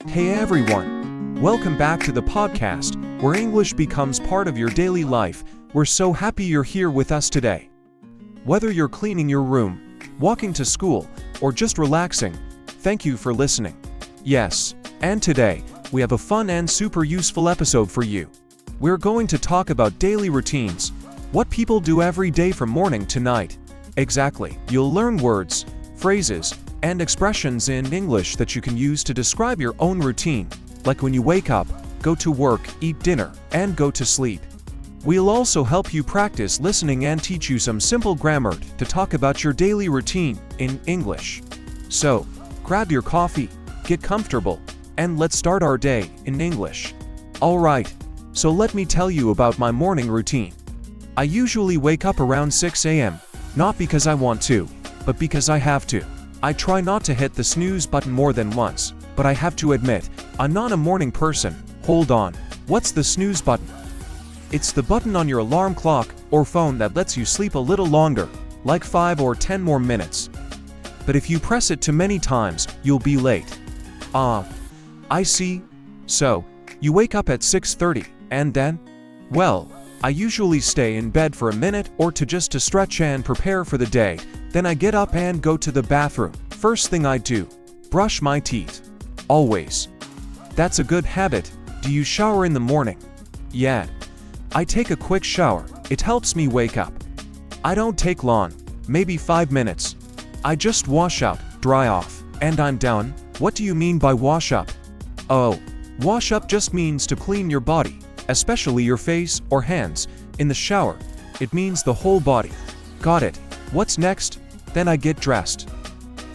Hey everyone! Welcome back to the podcast, where English becomes part of your daily life. We're so happy you're here with us today. Whether you're cleaning your room, walking to school, or just relaxing, thank you for listening. Yes, and today, we have a fun and super useful episode for you. We're going to talk about daily routines, what people do every day from morning to night. Exactly, you'll learn words, phrases, and expressions in English that you can use to describe your own routine, like when you wake up, go to work, eat dinner, and go to sleep. We'll also help you practice listening and teach you some simple grammar to talk about your daily routine in English. So, grab your coffee, get comfortable, and let's start our day in English. Alright, so let me tell you about my morning routine. I usually wake up around 6 a.m., not because I want to, but because I have to. I try not to hit the snooze button more than once, but I have to admit, I'm not a morning person. Hold on, what's the snooze button? It's the button on your alarm clock or phone that lets you sleep a little longer, like 5 or 10 more minutes. But if you press it too many times, you'll be late. I see. So, you wake up at 6:30, and then? Well, I usually stay in bed for a minute or two just to stretch and prepare for the day. Then I get up and go to the bathroom. First thing I do, brush my teeth. Always. That's a good habit. Do you shower in the morning? Yeah. I take a quick shower. It helps me wake up. I don't take long, maybe 5 minutes. I just wash out, dry off, and I'm done. What do you mean by wash up? Oh, wash up just means to clean your body, especially your face or hands. In the shower, it means the whole body. Got it. What's next? Then I get dressed.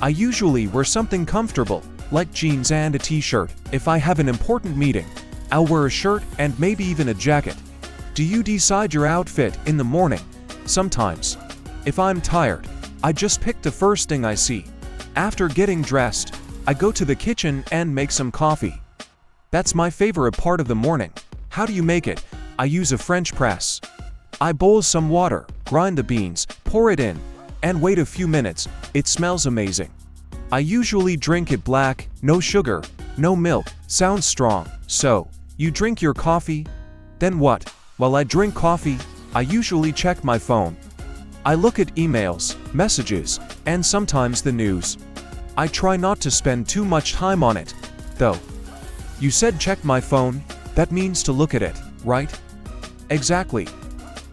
I usually wear something comfortable, like jeans and a t-shirt. If I have an important meeting, I'll wear a shirt and maybe even a jacket. Do you decide your outfit in the morning? Sometimes. If I'm tired, I just pick the first thing I see. After getting dressed, I go to the kitchen and make some coffee. That's my favorite part of the morning. How do you make it? I use a French press. I boil some water, grind the beans, pour it in, and wait a few minutes. It smells amazing. I usually drink it black, no sugar, no milk. Sounds strong. So, you drink your coffee? Then what? While I drink coffee, I usually check my phone. I look at emails, messages, and sometimes the news. I try not to spend too much time on it, though. You said check my phone, that means to look at it, right? Exactly.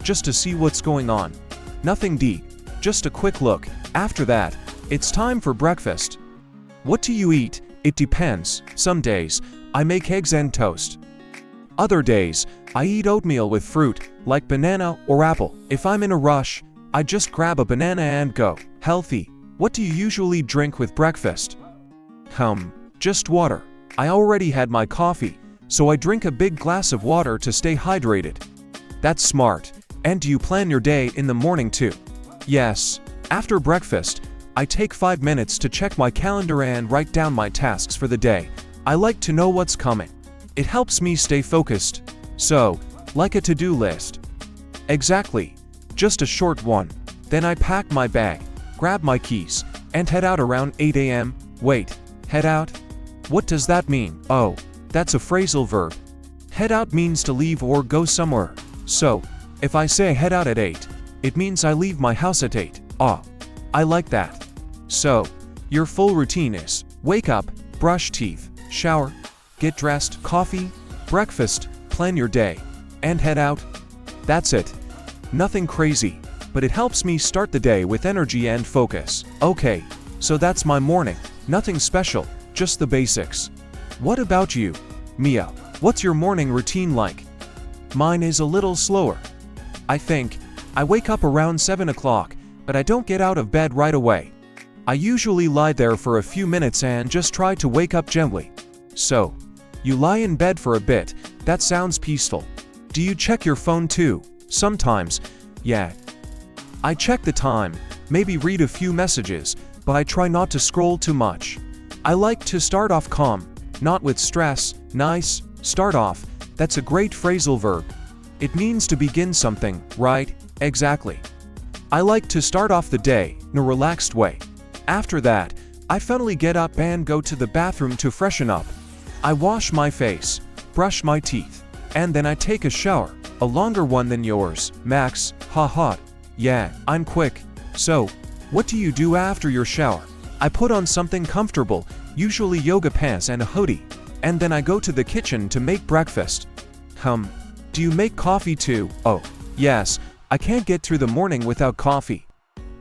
Just to see what's going on. Nothing deep, just a quick look. After that, it's time for breakfast. What do you eat? It depends. Some days, I make eggs and toast. Other days, I eat oatmeal with fruit, like banana or apple. If I'm in a rush, I just grab a banana and go. Healthy. What do you usually drink with breakfast? Just water. I already had my coffee, so I drink a big glass of water to stay hydrated. That's smart. And do you plan your day in the morning too? Yes. After breakfast, I take 5 minutes to check my calendar and write down my tasks for the day. I like to know what's coming. It helps me stay focused. So, like a to-do list. Exactly. Just a short one. Then I pack my bag, grab my keys, and head out around 8 a.m. Wait, head out? What does that mean? Oh, that's a phrasal verb. Head out means to leave or go somewhere. So, if I say head out at 8, it means I leave my house at 8. I like that. So, your full routine is wake up, brush teeth, shower, get dressed, coffee, breakfast, plan your day, and head out. That's it. Nothing crazy, but it helps me start the day with energy and focus. Okay, so that's my morning. Nothing special, just the basics. What about you, Mia? What's your morning routine like? Mine is a little slower. I think I wake up around 7 o'clock, but I don't get out of bed right away. I usually lie there for a few minutes and just try to wake up gently. So, you lie in bed for a bit. That sounds peaceful. Do you check your phone too? Sometimes, yeah. I check the time, maybe read a few messages, but I try not to scroll too much. I like to start off calm, not with stress. Nice, start off. That's a great phrasal verb. It means to begin something, right? Exactly. I like to start off the day in a relaxed way. After that, I finally get up and go to the bathroom to freshen up. I wash my face, brush my teeth, and then I take a shower. A longer one than yours, Max, haha. Yeah, I'm quick. So, what do you do after your shower? I put on something comfortable, usually yoga pants and a hoodie, and then I go to the kitchen to make breakfast. Do you make coffee too? Oh, yes, I can't get through the morning without coffee.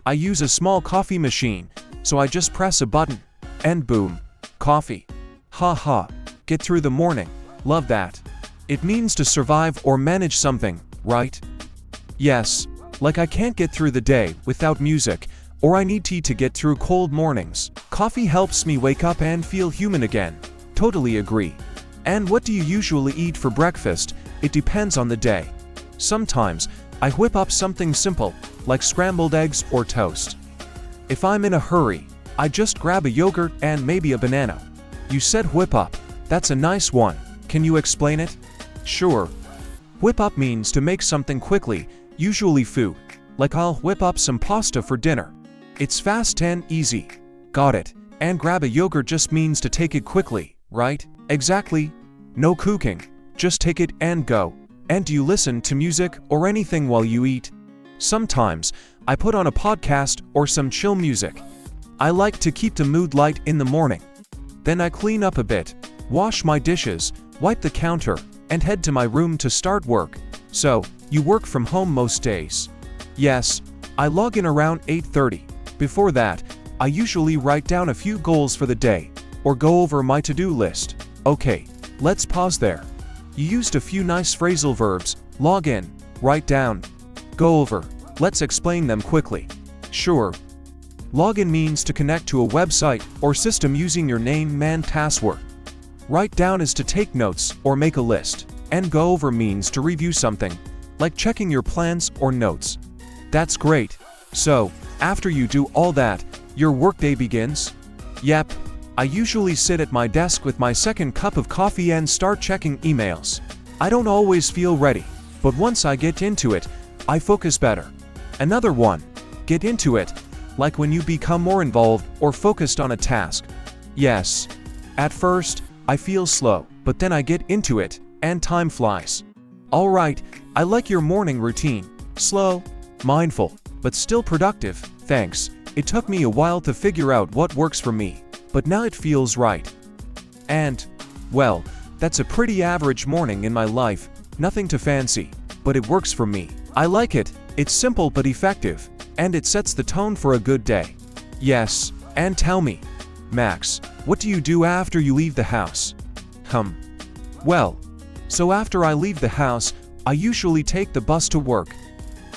I use a small coffee machine, so I just press a button, and boom, coffee. Haha, get through the morning, love that. It means to survive or manage something, right? Yes, like I can't get through the day without music, or I need tea to get through cold mornings. Coffee helps me wake up and feel human again. Totally agree. And what do you usually eat for breakfast? It depends on the day. Sometimes, I whip up something simple, like scrambled eggs or toast. If I'm in a hurry, I just grab a yogurt and maybe a banana. You said whip up. That's a nice one. Can you explain it? Sure. Whip up means to make something quickly, usually food. Like I'll whip up some pasta for dinner. It's fast and easy. Got it. And grab a yogurt just means to take it quickly, right? Exactly. No cooking. Just take it and go. And do you listen to music or anything while you eat? Sometimes, I put on a podcast or some chill music. I like to keep the mood light in the morning. Then I clean up a bit, wash my dishes, wipe the counter, and head to my room to start work. So, you work from home most days? Yes, I log in around 8:30. Before that, I usually write down a few goals for the day, or go over my to-do list. Okay, let's pause there. You used a few nice phrasal verbs: log in, write down, go over. Let's explain them quickly. Sure. Login means to connect to a website or system using your name and password. Write down is to take notes or make a list. And go over means to review something, like checking your plans or notes. That's great. So, after you do all that, your workday begins? Yep. I usually sit at my desk with my second cup of coffee and start checking emails. I don't always feel ready, but once I get into it, I focus better. Another one, get into it, like when you become more involved or focused on a task. Yes. At first, I feel slow, but then I get into it, and time flies. Alright, I like your morning routine. Slow, mindful, but still productive, thanks. It took me a while to figure out what works for me, but now it feels right. And, well, that's a pretty average morning in my life, nothing too fancy, but it works for me. I like it, it's simple but effective, and it sets the tone for a good day. Yes, and tell me, Max, what do you do after you leave the house? Well, so after I leave the house, I usually take the bus to work.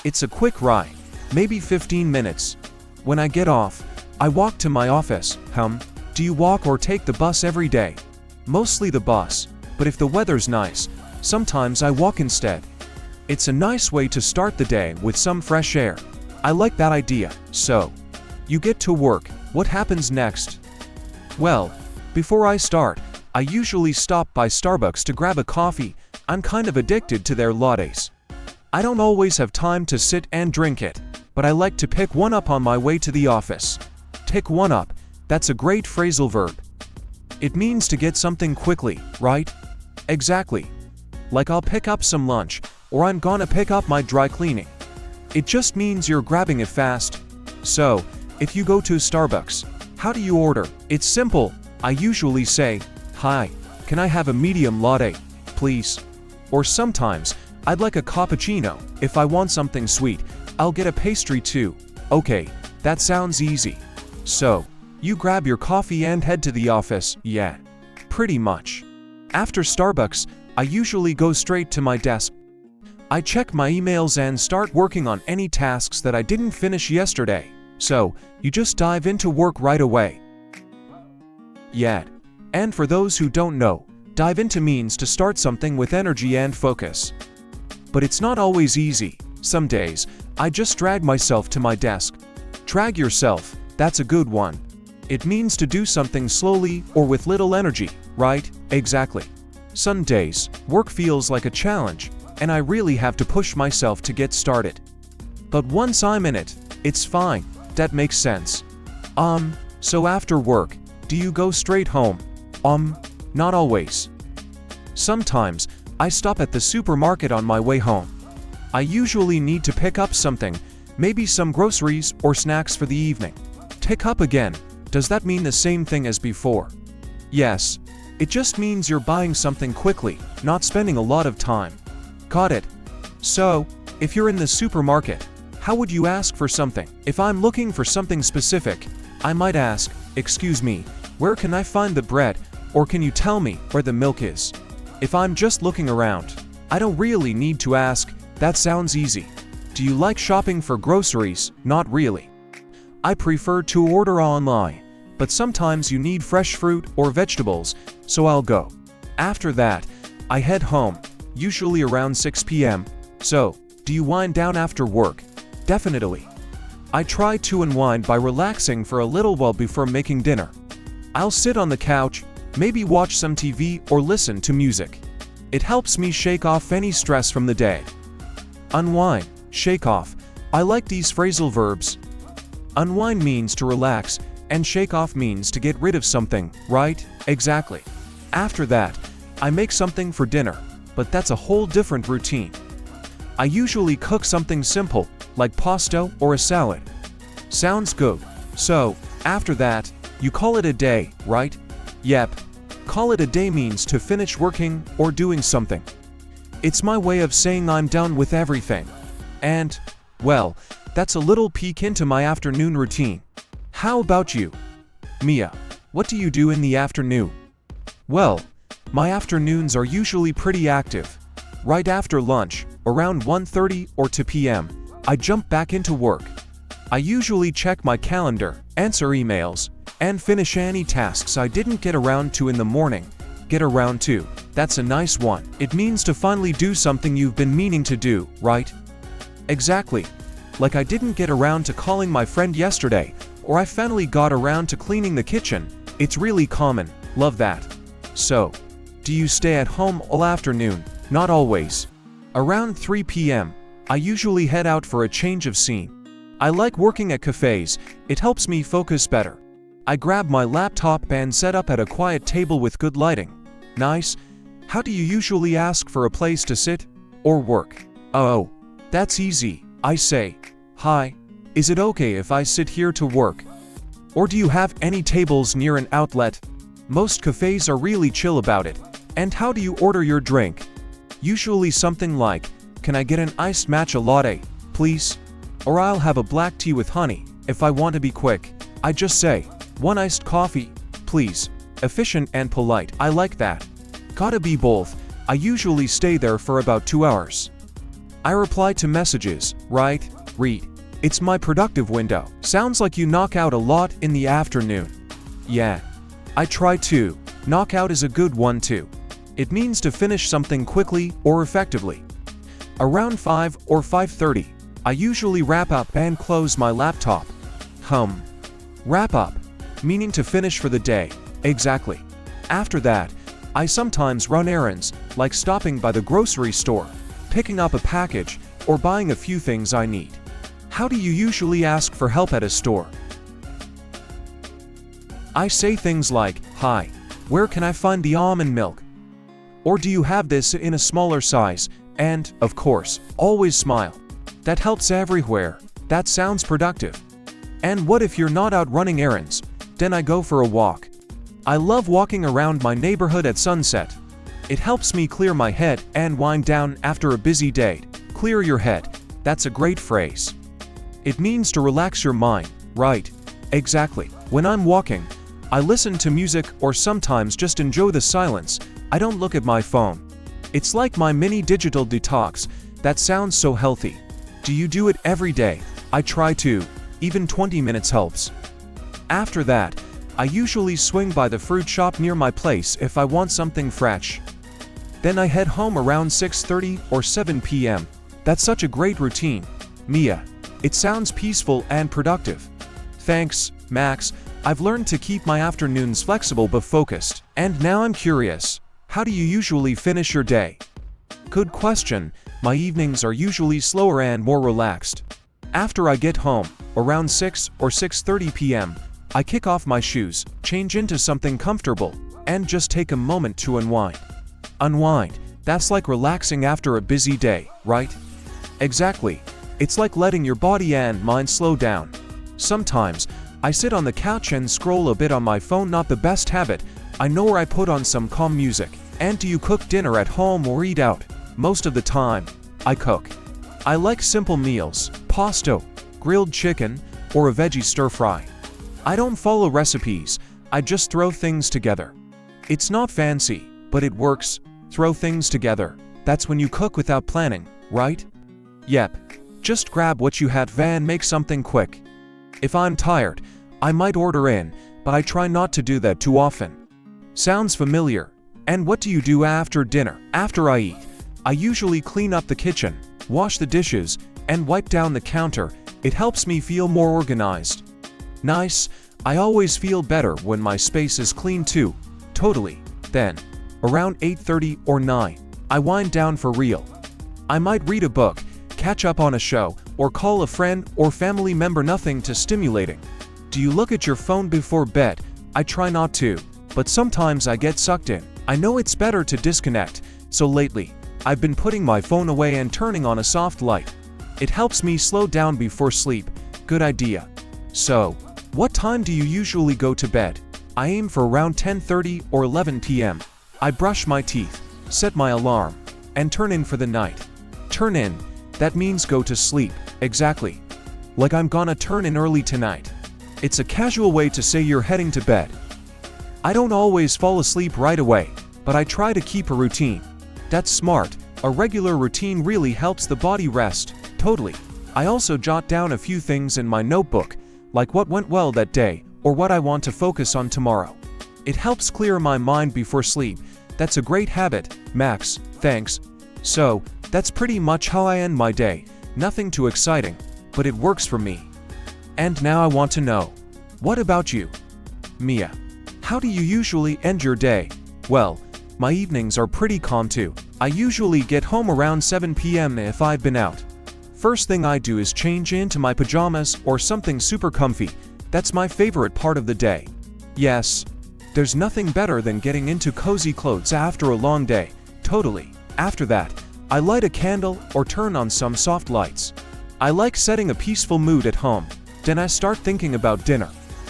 It's a quick ride, maybe 15 minutes. When I get off, I walk to my office. Do you walk or take the bus every day? Mostly the bus, but if the weather's nice, sometimes I walk instead. It's a nice way to start the day with some fresh air. I like that idea. So, you get to work, what happens next? Well, before I start, I usually stop by Starbucks to grab a coffee. I'm kind of addicted to their lattes. I don't always have time to sit and drink it, but I like to pick one up on my way to the office. Pick one up, that's a great phrasal verb. It means to get something quickly, right? Exactly. Like I'll pick up some lunch, or I'm gonna pick up my dry cleaning. It just means you're grabbing it fast. So, if you go to Starbucks, how do you order? It's simple. I usually say, "Hi, can I have a medium latte, please?" Or sometimes, "I'd like a cappuccino." If I want something sweet, I'll get a pastry too. Okay, that sounds easy. So, you grab your coffee and head to the office. Yeah, pretty much. After Starbucks, I usually go straight to my desk. I check my emails and start working on any tasks that I didn't finish yesterday. So, you just dive into work right away. Yeah. And for those who don't know, dive into means to start something with energy and focus. But it's not always easy. Some days, I just drag myself to my desk. Drag yourself, that's a good one. It means to do something slowly or with little energy, right? Exactly. Some days, work feels like a challenge, and I really have to push myself to get started. But once I'm in it, it's fine. That makes sense. So after work, do you go straight home? not always. Sometimes, I stop at the supermarket on my way home. I usually need to pick up something, maybe some groceries or snacks for the evening. Pick up again, does that mean the same thing as before? Yes. It just means you're buying something quickly, not spending a lot of time. Got it. So, if you're in the supermarket, how would you ask for something? If I'm looking for something specific, I might ask, "Excuse me, where can I find the bread?" Or "Can you tell me where the milk is?" If I'm just looking around, I don't really need to ask. That sounds easy. Do you like shopping for groceries? Not really. I prefer to order online, but sometimes you need fresh fruit or vegetables, so I'll go. After that, I head home, usually around 6 p.m. So, do you wind down after work? Definitely. I try to unwind by relaxing for a little while before making dinner. I'll sit on the couch, maybe watch some TV or listen to music. It helps me shake off any stress from the day. Unwind, shake off. I like these phrasal verbs. Unwind means to relax, and shake off means to get rid of something, right? Exactly. After that, I make something for dinner, but that's a whole different routine. I usually cook something simple, like pasta or a salad. Sounds good. So, after that, you call it a day, right? Yep. Call it a day means to finish working or doing something. It's my way of saying I'm done with everything. And, well, that's a little peek into my afternoon routine. How about you? Mia, what do you do in the afternoon? Well, my afternoons are usually pretty active. Right after lunch, around 1:30 or 2 p.m., I jump back into work. I usually check my calendar, answer emails, and finish any tasks I didn't get around to in the morning. Get around to, that's a nice one. It means to finally do something you've been meaning to do, right? Exactly. Like I didn't get around to calling my friend yesterday, or I finally got around to cleaning the kitchen. It's really common. Love that. So, do you stay at home all afternoon? Not always. Around 3 p.m., I usually head out for a change of scene. I like working at cafes. It helps me focus better. I grab my laptop and set up at a quiet table with good lighting. Nice. How do you usually ask for a place to sit or work? Oh, that's easy. I say, "Hi, is it okay if I sit here to work?" Or do you have any tables near an outlet? Most cafes are really chill about it. And how do you order your drink? Usually something like, "Can I get an iced matcha latte, please?" Or "I'll have a black tea with honey." If I want to be quick, I just say, "1 iced coffee, please." Efficient and polite. I like that. Gotta be both. I usually stay there for about 2 hours. I reply to messages, write, read. It's my productive window. Sounds like you knock out a lot in the afternoon. Yeah. I try to. Knockout is a good one too. It means to finish something quickly or effectively. Around 5 or 5:30, I usually wrap up and close my laptop. Wrap up, meaning to finish for the day. Exactly. After that, I sometimes run errands, like stopping by the grocery store, picking up a package, or buying a few things I need. How do you usually ask for help at a store? I say things like, "Hi, where can I find the almond milk?" Or "Do you have this in a smaller size?" And, of course, always smile. That helps everywhere. That sounds productive. And what if you're not out running errands? Then I go for a walk. I love walking around my neighborhood at sunset. It helps me clear my head and wind down after a busy day. Clear your head. That's a great phrase. It means to relax your mind, right? Exactly. When I'm walking, I listen to music or sometimes just enjoy the silence. I don't look at my phone. It's like my mini digital detox. That sounds so healthy. Do you do it every day? I try to. Even 20 minutes helps. After that, I usually swing by the fruit shop near my place if I want something fresh. Then I head home around 6:30 or 7 p.m. That's such a great routine. Mia, it sounds peaceful and productive. Thanks, Max. I've learned to keep my afternoons flexible but focused. And now I'm curious. How do you usually finish your day? Good question. My evenings are usually slower and more relaxed. After I get home, around 6 or 6:30 p.m., I kick off my shoes, change into something comfortable, and just take a moment to unwind. Unwind, that's like relaxing after a busy day, right? Exactly. It's like letting your body and mind slow down. Sometimes, I sit on the couch and scroll a bit on my phone, not the best habit, I know, where I put on some calm music. And do you cook dinner at home or eat out? Most of the time, I cook. I like simple meals, pasta, grilled chicken, or a veggie stir-fry. I don't follow recipes, I just throw things together. It's not fancy, but it works. Throw things together. That's when you cook without planning, right? Yep. Just grab what you have and make something quick. If I'm tired, I might order in, but I try not to do that too often. Sounds familiar? And what do you do after dinner? After I eat, I usually clean up the kitchen, wash the dishes, and wipe down the counter. It helps me feel more organized. Nice. I always feel better when my space is clean too. Totally. Then, around 8:30 or 9, I wind down for real. I might read a book, catch up on a show, or call a friend or family member. Nothing too stimulating. Do you look at your phone before bed? I try not to, but sometimes I get sucked in. I know it's better to disconnect, so lately, I've been putting my phone away and turning on a soft light. It helps me slow down before sleep. Good idea. So, what time do you usually go to bed? I aim for around 10:30 or 11 p.m. I brush my teeth, set my alarm, and turn in for the night. Turn in, that means go to sleep, exactly. Like I'm gonna turn in early tonight. It's a casual way to say you're heading to bed. I don't always fall asleep right away, but I try to keep a routine. That's smart. A regular routine really helps the body rest. Totally. I also jot down a few things in my notebook, like what went well that day, or what I want to focus on tomorrow. It helps clear my mind before sleep. That's a great habit, Max, thanks. So, that's pretty much how I end my day. Nothing too exciting, but it works for me. And now I want to know, what about you? Mia, how do you usually end your day? Well, my evenings are pretty calm too. I usually get home around 7 p.m. if I've been out. First thing I do is change into my pajamas or something super comfy. That's my favorite part of the day. Yes, there's nothing better than getting into cozy clothes after a long day. Totally. After that, I light a candle or turn on some soft lights. I like setting a peaceful mood at home. Then I start thinking about dinner.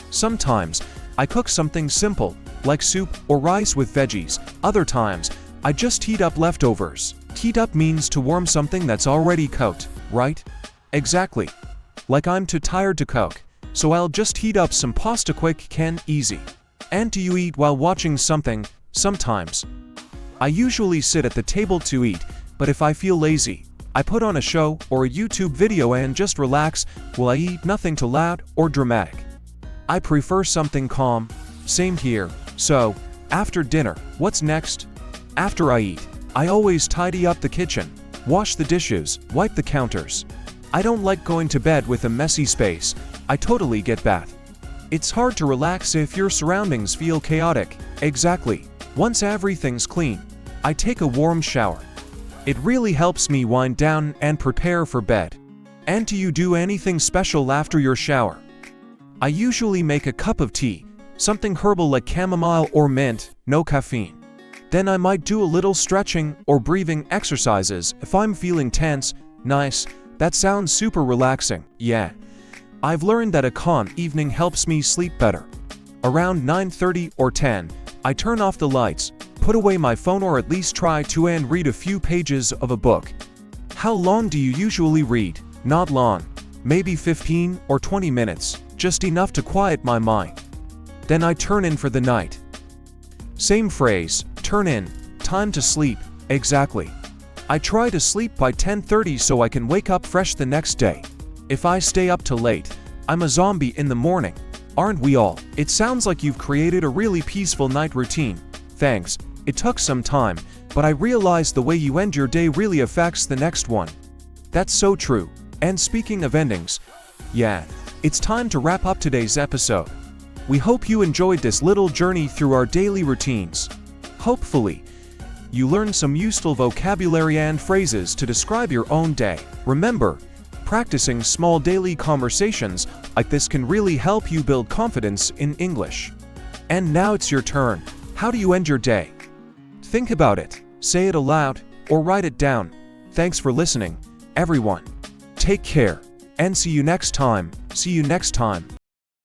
Sometimes, I cook something simple, like soup or rice with veggies. Other times, I just heat up leftovers. Heat up means to warm something that's already cooked, right? Exactly. Like I'm too tired to cook, so I'll just heat up some pasta quick, easy. And do you eat while watching something? Sometimes. I usually sit at the table to eat, but if I feel lazy, I put on a show or a YouTube video and just relax while I eat. Nothing too loud or dramatic. I prefer something calm. Same here. So, after dinner, what's next? After I eat, I always tidy up the kitchen, wash the dishes, wipe the counters. I don't like going to bed with a messy space. I totally get that. It's hard to relax if your surroundings feel chaotic. Exactly. Once everything's clean, I take a warm shower. It really helps me wind down and prepare for bed. And do you do anything special after your shower? I usually make a cup of tea, something herbal like chamomile or mint, no caffeine. Then I might do a little stretching or breathing exercises if I'm feeling tense. Nice, that sounds super relaxing, yeah. I've learned that a calm evening helps me sleep better. Around 9:30 or 10, I turn off the lights, put away my phone or at least try to and read a few pages of a book. How long do you usually read? Not long. Maybe 15 or 20 minutes, just enough to quiet my mind. Then I turn in for the night. Same phrase, turn in, time to sleep, exactly. I try to sleep by 10:30 so I can wake up fresh the next day. If I stay up till late, I'm a zombie in the morning. Aren't we all? It sounds like you've created a really peaceful night routine. Thanks. It took some time, but I realized the way you end your day really affects the next one. That's so true. And speaking of endings, yeah, it's time to wrap up today's episode. We hope you enjoyed this little journey through our daily routines. Hopefully, you learned some useful vocabulary and phrases to describe your own day. Remember, practicing small daily conversations like this can really help you build confidence in English. And now it's your turn. How do you end your day? Think about it, say it aloud, or write it down. Thanks for listening, everyone. Take care, and see you next time.